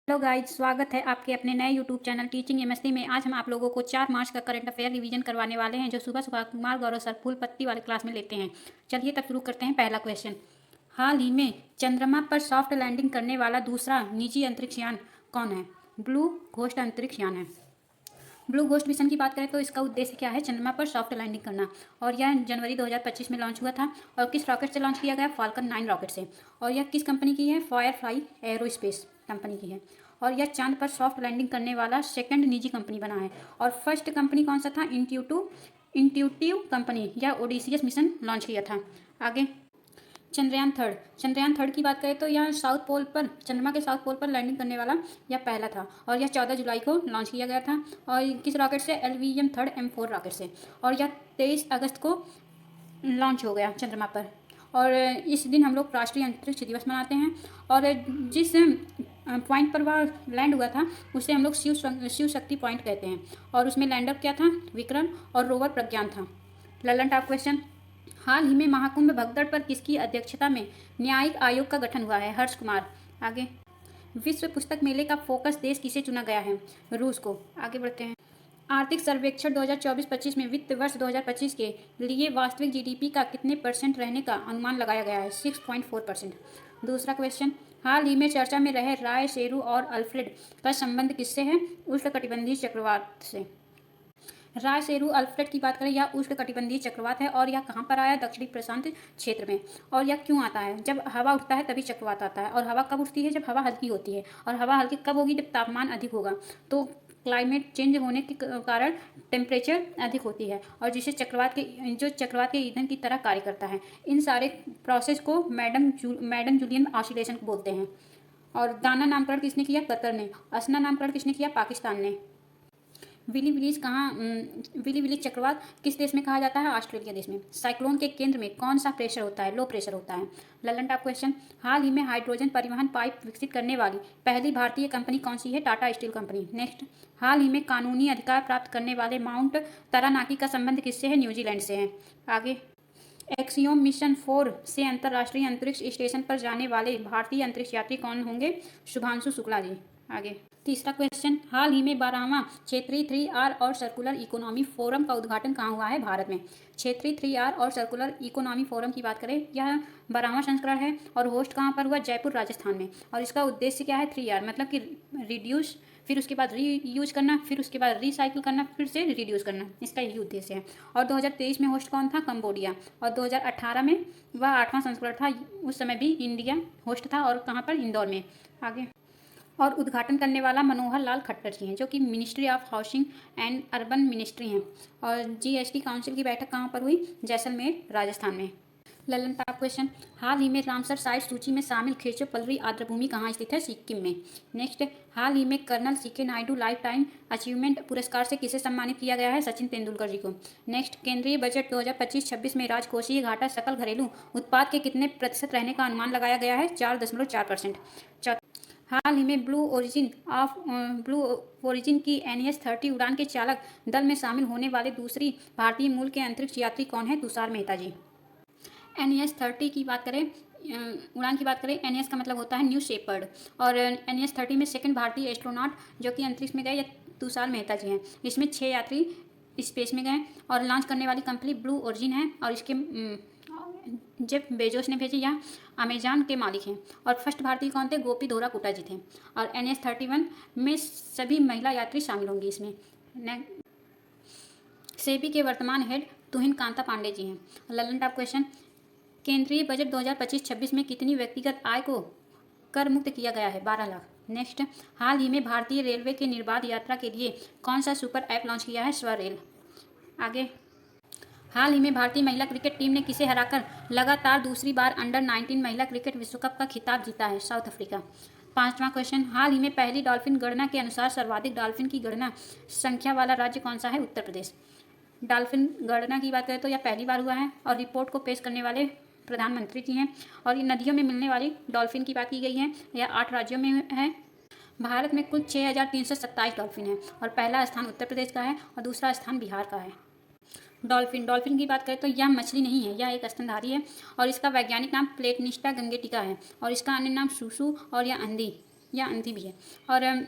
Hello guys, स्वागत है आपके अपने नए यूट्यूब चैनल टीचिंग एमएससी में। आज हम आप लोगों को 4 मार्च का करंट अफेयर रिवीजन करवाने वाले हैं, जो सुबह सुबह कुमार गौरव सर फूल पत्ती वाले क्लास में लेते हैं। चलिए तब शुरू करते हैं। पहला क्वेश्चन, हाल ही में चंद्रमा पर सॉफ्ट लैंडिंग करने वाला दूसरा निजी अंतरिक्ष यान कौन है? ब्लू घोस्ट अंतरिक्ष यान है। ब्लू घोस्ट मिशन की बात करें तो इसका उद्देश्य क्या है? चंद्रमा पर सॉफ्ट लैंडिंग करना। और यह जनवरी 2025 में लॉन्च हुआ था। और किस रॉकेट से लॉन्च किया गया? फाल्कन 9 रॉकेट से। और यह किस कंपनी की है? फायरफ्लाई एरोस्पेस कंपनी की है। और यह चांद पर सॉफ्ट लैंडिंग करने वाला सेकंड निजी कंपनी बना है। और फर्स्ट कंपनी कौन सा था? इंट्यूटिव कंपनी या ओडिसियस मिशन लॉन्च किया था। आगे, चंद्रयान थर्ड की बात करें तो यह साउथ पोल पर, चंद्रमा के साउथ पोल पर लैंडिंग करने वाला यह पहला था। और यह 14 जुलाई को लॉन्च किया गया था। और किस रॉकेट से? LVM-3 M4 रॉकेट से। और यह 23 अगस्त को लॉन्च हो गया चंद्रमा पर। और इस दिन हम लोग राष्ट्रीय अंतरिक्ष दिवस मनाते हैं। और जिस पॉइंट पर वह लैंड हुआ था उसे हम लोग शिव शक्ति पॉइंट कहते हैं। और उसमें लैंडर क्या था? विक्रम। और रोवर प्रज्ञान था। ललन टॉप क्वेश्चन, हाल ही में महाकुंभ भगदड़ पर किसकी अध्यक्षता में न्यायिक आयोग का गठन हुआ है? हर्ष कुमार। आगे, विश्व पुस्तक मेले का फोकस देश किसे चुना गया है? रूस को। आगे बढ़ते हैं। आर्थिक सर्वेक्षण 2024-25 में वित्त वर्ष 2025 के लिए वास्तविक जीडीपी का कितने % रहने का अनुमान लगाया गया है? 6.4%। दूसरा क्वेश्चन, हाल ही में चर्चा में रहे राय शेरू और अल्फ्रेड का संबंध किससे है? उष्णकटिबंधीय चक्रवात से। राय शेरू अल्फ्रेड की बात करें, यह उष्णकटिबंधीय चक्रवात है। और यह कहाँ पर आया? दक्षिणी प्रशांत क्षेत्र में। और यह क्यों आता है? जब हवा उठता है तभी चक्रवात आता है। और हवा कब उठती है? जब हवा हल्की होती है। और हवा हल्की कब होगी? जब तापमान अधिक होगा। तो क्लाइमेट चेंज होने के कारण टेम्परेचर अधिक होती है, और जिसे चक्रवात के ईंधन की तरह कार्य करता है। इन सारे प्रोसेस को मैडम जूलियन ऑसिलेशन बोलते हैं। और दाना नामकरण किसने किया? कतर ने। असना नामकरण किसने किया? पाकिस्तान ने। विली विलीज चक्रवात किस देश में कहा जाता है? ऑस्ट्रेलिया देश में। साइक्लोन के केंद्र में कौन सा प्रेशर होता है? लो प्रेशर होता है। ललन टॉप क्वेश्चन, हाल ही में हाइड्रोजन परिवहन पाइप विकसित करने वाली पहली भारतीय कंपनी कौन सी है? Tata steel company. नेक्स्ट, हाल ही में कानूनी अधिकार प्राप्त करने वाले माउंट तारानाकी का संबंध किससे है? न्यूजीलैंड से है। आगे, एक्सियोम मिशन 4 से अंतर्राष्ट्रीय अंतरिक्ष स्टेशन पर जाने वाले भारतीय अंतरिक्ष यात्री कौन होंगे? शुभांशु शुक्ला जी। आगे, तीसरा क्वेश्चन, हाल ही में 12वां क्षेत्रीय 3R और सर्कुलर इकोनॉमी फोरम का उद्घाटन कहाँ हुआ है? भारत में। क्षेत्रीय 3R और सर्कुलर इकोनॉमी फोरम की बात करें, यह 12वां संस्करण है। और होस्ट कहाँ पर हुआ? जयपुर, राजस्थान में। और इसका उद्देश्य क्या है? 3R मतलब कि रिड्यूस, फिर उसके बाद रीयूज करना, फिर उसके बाद रिसाइकिल करना, फिर से रिड्यूस करना। इसका यही उद्देश्य है। और 2023 में होस्ट कौन था? कंबोडिया। और 2018 में वह 8वां संस्करण था। उस समय भी इंडिया होस्ट था। और कहाँ पर? इंदौर में। आगे, और उद्घाटन करने वाला मनोहर लाल खट्टर जी हैं, जो कि ministry of housing and urban ministry हैं। और GST काउंसिल की बैठक कहाँ पर हुई? जैसलमेर, राजस्थान में। ललन टॉप क्वेश्चन, हाल ही में रामसर साइट सूची में शामिल खेचो पल्लरी आर्द्रभूमि कहाँ स्थित है? सिक्किम में। नेक्स्ट, हाल ही में colonel CK Naidu lifetime achievement पुरस्कार से किसे सम्मानित किया गया है? सचिन तेंदुलकर जी को। नेक्स्ट, केंद्रीय बजट 2025-26 में राजकोषीय घाटा सकल घरेलू उत्पाद के कितने % रहने का अनुमान लगाया गया है? 4.4%। हाल ही में ब्लू ओरिजिन की NS-30 उड़ान के चालक दल में शामिल होने वाले दूसरी भारतीय मूल के अंतरिक्ष यात्री कौन है? तुषार मेहता जी। NS-30 की बात करें, उड़ान की बात करें, NS का मतलब होता है न्यू शेपर्ड। और NS-30 में सेकंड भारतीय एस्ट्रोनॉट जो कि अंतरिक्ष में गए, या तुषार मेहता जी हैं। इसमें 6 यात्री स्पेस में गए। और लॉन्च करने वाली कंपनी ब्लू ओरिजिन है। और इसके जेफ बेजोस ने भेजे, या अमेजॉन के मालिक हैं। और फर्स्ट भारतीय कौन थे? गोपी धोरा कुटा जी थे। और NS-31 में सभी महिला यात्री शामिल होंगी इसमें। सेबी के वर्तमान हेड तुहिन कांता पांडे जी हैं। ललन टॉप क्वेश्चन, केंद्रीय बजट 2025-26 में कितनी व्यक्तिगत आय को कर मुक्त किया गया है? 12 लाख। नेक्स्ट, हाल ही में भारतीय रेलवे के निर्बाध यात्रा के लिए कौन सा सुपर ऐप लॉन्च किया है? स्वरेल। आगे, हाल ही में भारतीय महिला क्रिकेट टीम ने किसे हराकर लगातार दूसरी बार अंडर-19 महिला क्रिकेट विश्व कप का खिताब जीता है? South Africa. 5वां क्वेश्चन, हाल ही में पहली डॉल्फिन गणना के अनुसार सर्वाधिक डॉल्फिन की गणना संख्या वाला राज्य कौन सा है? उत्तर प्रदेश। डॉल्फिन गणना की बात करें तो यह पहली बार हुआ है। और रिपोर्ट को पेश करने वाले प्रधानमंत्री जी हैं। और ये नदियों में मिलने वाली डॉल्फिन की बात की गई है। यह 8 राज्यों में है। भारत में कुल 6327 डॉल्फिन है। और पहला स्थान उत्तर प्रदेश का है और दूसरा स्थान बिहार का है। डॉल्फिन की बात करें तो यह मछली नहीं है, यह एक स्तनधारी है। और इसका वैज्ञानिक नाम प्लेटनिस्टा गंगेटिका है। और इसका अन्य नाम सुसु और या अंधी या अम्फी है। और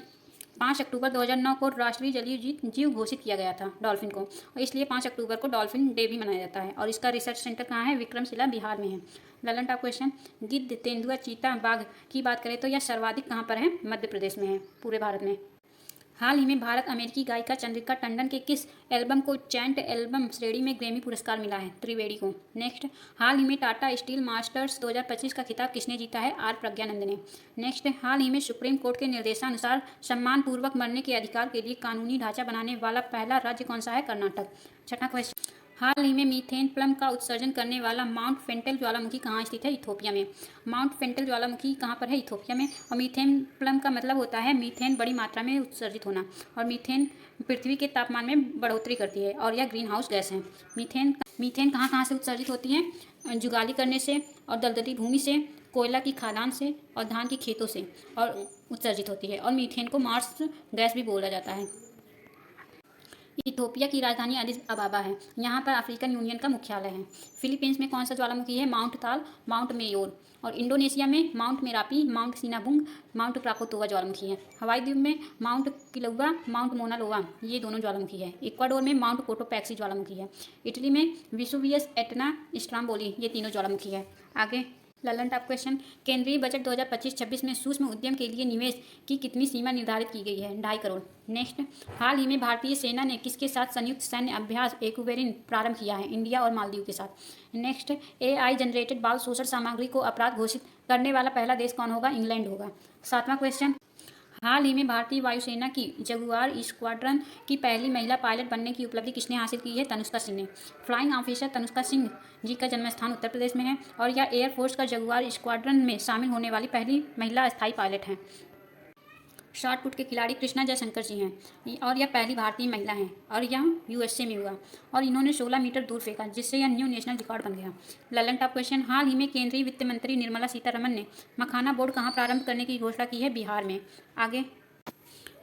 5 अक्टूबर 2009 को राष्ट्रीय जलीय जीव घोषित किया गया था डॉल्फिन को, और इसलिए 5 अक्टूबर को डॉल्फिन डे भी मनाया जाता है। और इसका रिसर्च सेंटर कहाँ है? विक्रमशिला, बिहार में है। ललन टॉप क्वेश्चन, गिद्ध, तेंदुआ, चीता, बाघ की बात करें तो यह सर्वाधिक कहाँ पर है? मध्य प्रदेश में है पूरे भारत में। हाल ही में भारत अमेरिकी गायिका चंद्रिका टंडन के किस एल्बम को चैंट एल्बम श्रेणी में ग्रैमी पुरस्कार मिला है? त्रिवेणी को। नेक्स्ट, हाल ही में टाटा स्टील मास्टर्स 2025 का खिताब किसने जीता है? आर प्रज्ञानंद ने। नेक्स्ट, हाल ही में सुप्रीम कोर्ट के निर्देशानुसार सम्मानपूर्वक मरने के अधिकार के लिए कानूनी ढांचा बनाने वाला पहला राज्य कौन सा है? कर्नाटक। छठा क्वेश्चन, हाल ही में मीथेन प्लम का उत्सर्जन करने वाला माउंट फेंटेल ज्वालामुखी कहाँ स्थित है? इथोपिया में। माउंट फेंटेल ज्वालामुखी कहाँ पर है? इथोपिया में। और मीथेन प्लम का मतलब होता है मीथेन बड़ी मात्रा में उत्सर्जित होना, और मीथेन पृथ्वी के तापमान में बढ़ोतरी करती है और यह ग्रीन हाउस गैस है। मीथेन कहाँ कहाँ से उत्सर्जित होती है? जुगाली करने से, और दलदली भूमि से, कोयला की खादान से, और धान की खेतों से और उत्सर्जित होती है। और मीथेन को मार्स गैस भी बोला जाता है। इथोपिया की राजधानी अदिस अबाबा है। यहाँ पर अफ्रीकन यूनियन का मुख्यालय है। फिलीपींस में कौन सा ज्वालामुखी है? माउंट ताल, माउंट मेयोर। और इंडोनेशिया में mount Merapi, mount Sinabung, mount Krakatoa ज्वालामुखी है। हवाई द्वीप में माउंट किलौआ, माउंट मोना लोआ, ये दोनों ज्वालामुखी है। इक्वाडोर में माउंट कोटोपैक्सी ज्वालामुखी है। इटली में विसुवियस, एटना, स्ट्राम्बोली, ये तीनों ज्वालामुखी है। आगे ललन टॉप क्वेश्चन, केंद्रीय बजट 2025-26 में सूक्ष्म उद्यम के लिए निवेश की कितनी सीमा निर्धारित की गई है? 2.5 करोड़। नेक्स्ट, हाल ही में भारतीय सेना ने किसके साथ संयुक्त सैन्य अभ्यास एक्वेरिन प्रारंभ किया है? इंडिया और मालदीव के साथ। नेक्स्ट, AI जनरेटेड बाल शोषण सामग्री को अपराध घोषित करने वाला पहला देश कौन होगा? इंग्लैंड होगा। 7वां क्वेश्चन, हाल ही में भारतीय वायुसेना की जगुआर स्क्वाड्रन की पहली महिला पायलट बनने की उपलब्धि किसने हासिल की है? तनुष्का सिंह ने। फ्लाइंग ऑफिसर तनुष्का सिंह जी का जन्म स्थान उत्तर प्रदेश में है, और यह एयरफोर्स का जगुआर स्क्वाड्रन में शामिल होने वाली पहली महिला स्थायी पायलट हैं। शॉट पुट के खिलाड़ी कृष्णा जयशंकर जी हैं, और यह पहली भारतीय महिला हैं, और यह USA में हुआ, और इन्होंने 16 मीटर दूर फेंका, जिससे यह न्यू नेशनल रिकॉर्ड बन गया। ललन टॉप क्वेश्चन, हाल ही में केंद्रीय वित्त मंत्री निर्मला सीतारमण ने मखाना बोर्ड कहाँ प्रारंभ करने की घोषणा की है? बिहार में। आगे,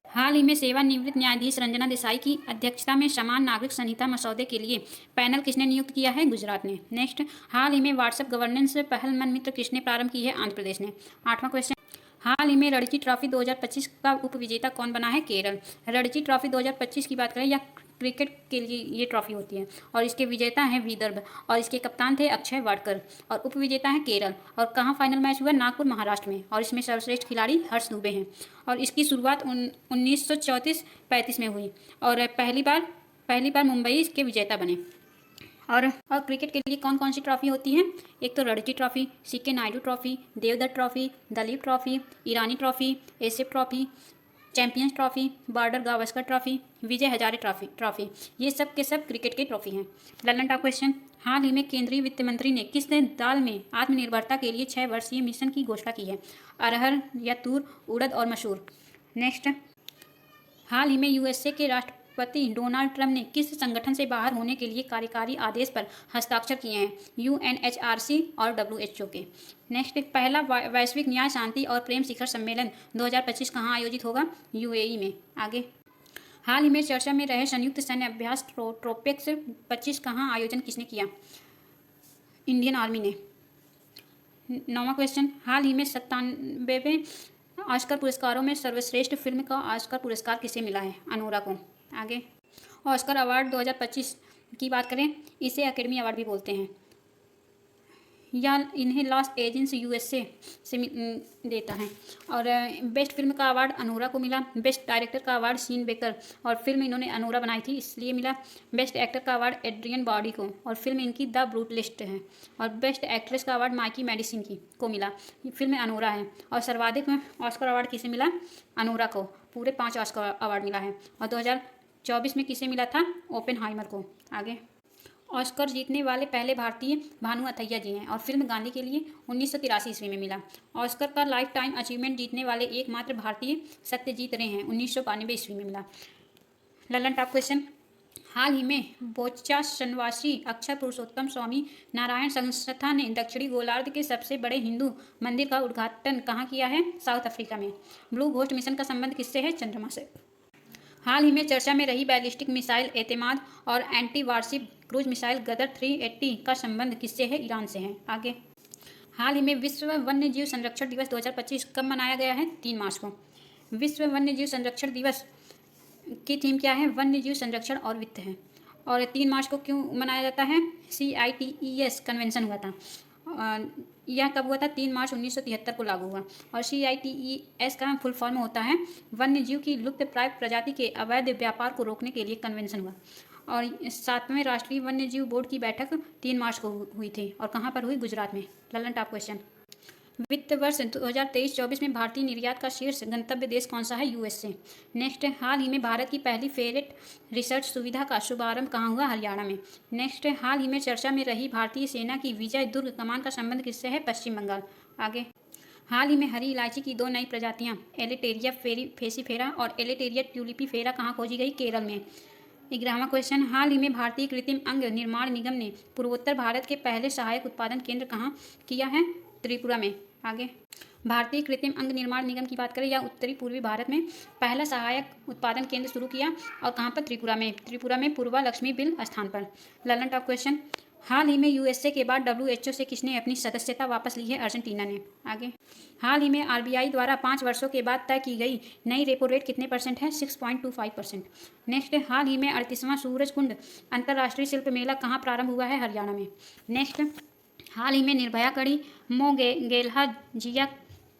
हाल ही में सेवानिवृत्त न्यायाधीश रंजना देसाई की अध्यक्षता में समान नागरिक संहिता मसौदे के लिए पैनल किसने नियुक्त किया है? गुजरात ने। नेक्स्ट, हाल ही में व्हाट्सएप गवर्नेंस पहल मन मित्र किसने प्रारंभ की है? आंध्र प्रदेश ने। 8वां क्वेश्चन, हाल ही में रणजी ट्रॉफी 2025 का उपविजेता कौन बना है? केरल। रणजी ट्रॉफी 2025 की बात करें, या क्रिकेट के लिए ये ट्रॉफी होती है, और इसके विजेता हैं विदर्भ, और इसके कप्तान थे अक्षय वाडकर, और उपविजेता हैं केरल। और कहाँ फाइनल मैच हुआ? नागपुर, महाराष्ट्र में, और इसमें सर्वश्रेष्ठ खिलाड़ी हर्ष दुबे हैं। और इसकी शुरुआत 1934-35 में हुई, और पहली बार मुंबई इसके विजेता बने। और क्रिकेट के लिए कौन कौन सी ट्रॉफी होती हैं? एक तो Ranji trophy, CK Naidu trophy, Devdutt trophy, Duleep trophy, Irani trophy, SF trophy, champions trophy, Border Gavaskar trophy, Vijay Hazare trophy, ये सब के सब क्रिकेट की ट्रॉफी हैं। ललन टॉप क्वेश्चन, हाल ही में केंद्रीय वित्त मंत्री ने किस दाल में आत्मनिर्भरता के लिए 6 वर्षीय मिशन की घोषणा की है? अरहर या तूर, उड़द और मसूर। नेक्स्ट, हाल ही में USA के राष्ट्रपति डोनाल्ड ट्रंप ने किस संगठन से बाहर होने के लिए कार्यकारी आदेश पर हस्ताक्षर किए हैं? UNHRC और WHO के। नेक्स्ट, पहला वैश्विक न्याय, शांति और प्रेम शिखर सम्मेलन 2025 कहाँ आयोजित होगा? UAE में। आगे, हाल ही में चर्चा में रहे संयुक्त सैन्य अभ्यास ट्रोपेक्स 25 कहाँ आयोजन किसने किया? इंडियन आर्मी ने। 9वां क्वेश्चन, हाल ही में 97वें ऑस्कर पुरस्कारों में सर्वश्रेष्ठ फिल्म का ऑस्कर पुरस्कार किसे मिला है? अनोरा को। आगे, ऑस्कर अवार्ड 2025 की बात करें, इसे एकेडमी अवार्ड भी बोलते हैं, या इन्हें लॉस एंजिल्स USA से देता है। और बेस्ट फिल्म का अवार्ड अनोरा को मिला। बेस्ट डायरेक्टर का अवार्ड सीन बेकर, और फिल्म इन्होंने अनोरा बनाई थी इसलिए मिला। बेस्ट एक्टर का अवार्ड एड्रियन बॉडी को, और फिल्म इनकी द ब्रूटलिस्ट है। और बेस्ट एक्ट्रेस का अवार्ड माइकी मेडिसिन को मिला, फिल्म अनोरा है। और सर्वाधिक ऑस्कर अवार्ड किसे मिला? अनोरा को, पूरे 5 ऑस्कर अवार्ड मिला है। और 2024 में किसे मिला था? ओपेनहाइमर को। आगे, ऑस्कर जीतने वाले पहले भारतीय भानु अथैया जी हैं, और फिल्म गांधी के लिए 1983 ईस्वी में मिला। ऑस्कर का लाइफ टाइम अचीवमेंट जीतने वाले एकमात्र भारतीय सत्यजीत रे हैं, 1992 ईस्वी में मिला। ललन टॉप क्वेश्चन, हाल ही में बोचासनवासी अक्षर पुरुषोत्तम स्वामी नारायण संस्था ने दक्षिणी गोलार्ध के सबसे बड़े हिंदू मंदिर का उद्घाटन कहाँ किया है? साउथ अफ्रीका में। ब्लू घोस्ट मिशन का संबंध किससे है? चंद्रमा से। हाल ही में चर्चा में रही बैलिस्टिक मिसाइल एतेमाद और एंटी वारशिप क्रूज मिसाइल गदर 380 का संबंध किससे है? ईरान से है। आगे, हाल ही में विश्व वन्य जीव संरक्षण दिवस 2025 कब मनाया गया है? 3 मार्च को। विश्व वन्य जीव संरक्षण दिवस की थीम क्या है? वन्य जीव संरक्षण और वित्त है। और 3 मार्च को क्यों मनाया जाता है? CITES कन्वेंशन हुआ था। यह कब हुआ था? 3 मार्च 1973 को लागू हुआ। और CITES का फुल फॉर्म होता है वन्य जीव की लुप्त प्राय प्रजाति के अवैध व्यापार को रोकने के लिए कन्वेंशन हुआ। और 7वें राष्ट्रीय वन्य जीव बोर्ड की बैठक 3 मार्च को हुई थी। और कहाँ पर हुई? गुजरात में। Lalan top question. वित्त वर्ष 2023-24 में भारतीय निर्यात का शीर्ष गंतव्य देश कौन सा है? USA। नेक्स्ट, हाल ही में भारत की पहली फेरेट रिसर्च सुविधा का शुभारंभ कहाँ हुआ? हरियाणा में। नेक्स्ट, हाल ही में चर्चा में रही भारतीय सेना की विजय दुर्ग कमान का संबंध किससे है? पश्चिम बंगाल। आगे, हाल ही में हरी इलायची की 2 नई प्रजातियां एलेटेरिया फेसीफेरा और एलेटेरिया ट्यूलिपीफेरा कहाँ खोजी गई? केरल में। 11वां क्वेश्चन, हाल ही में भारतीय कृत्रिम अंग निर्माण निगम ने पूर्वोत्तर भारत के पहले सहायक उत्पादन केंद्र कहाँ किया है? त्रिपुरा में। आगे, भारतीय कृत्रिम अंग निर्माण निगम की बात करें या उत्तरी पूर्वी भारत में पहला सहायक उत्पादन केंद्र शुरू किया और कहाँ पर? त्रिपुरा में। त्रिपुरा में पूर्वा लक्ष्मी बिल स्थान पर। ललन टॉप क्वेश्चन, हाल ही में USA के बाद WHO से किसने अपनी सदस्यता वापस ली है? अर्जेंटीना ने। आगे, हाल ही में RBI द्वारा 5 वर्षों के बाद तय की गई नई रेपो रेट कितने % है? 6.25%। नेक्स्ट, हाल ही में 38वां सूरजकुंड अंतर्राष्ट्रीय शिल्प मेला कहाँ प्रारंभ हुआ है? हरियाणा में। नेक्स्ट, हाल ही में निर्भया कड़ी, गेल्हा जिया,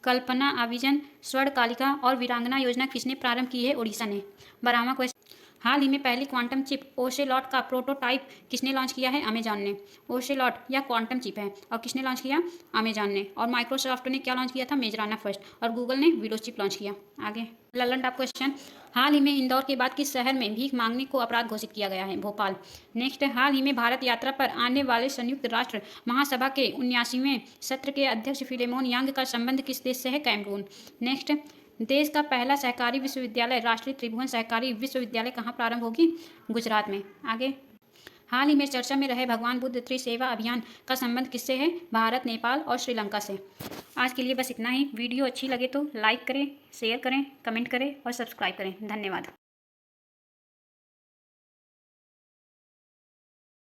कल्पना अभिजन, स्वर्ण कालिका और वीरांगना योजना किसने प्रारंभ की है? ओडिशा ने। 12वां क्वेश्चन, हाल ही में पहली क्वांटम चिप ओसेलॉट का प्रोटोटाइप किसने लॉन्च किया है? अमेजॉन ने। ओसेलॉट या क्वांटम चिप है और किसने लॉन्च किया? अमेजॉन ने। और माइक्रोसॉफ्ट ने क्या लॉन्च किया था? Majorana first. और गूगल ने विंडोज चिप लॉन्च किया। आगे, ललन टॉप क्वेश्चन, हाल ही में इंदौर के बाद किस शहर में भीख मांगने को अपराध घोषित किया गया है? भोपाल। नेक्स्ट, हाल ही में भारत यात्रा पर आने वाले संयुक्त राष्ट्र महासभा के 79वें सत्र के अध्यक्ष फिलेमोन यांग का संबंध किस देश से है? कैमरून। नेक्स्ट, देश का पहला सहकारी विश्वविद्यालय राष्ट्रीय त्रिभुवन सहकारी विश्वविद्यालय कहाँ प्रारंभ होगी? गुजरात में। आगे, हाल ही में चर्चा में रहे भगवान बुद्ध त्रिसेवा अभियान का संबंध किससे है? भारत, नेपाल और श्रीलंका से। आज के लिए बस इतना ही। वीडियो अच्छी लगे तो लाइक करें, शेयर करें, कमेंट करें और सब्सक्राइब करें। धन्यवाद।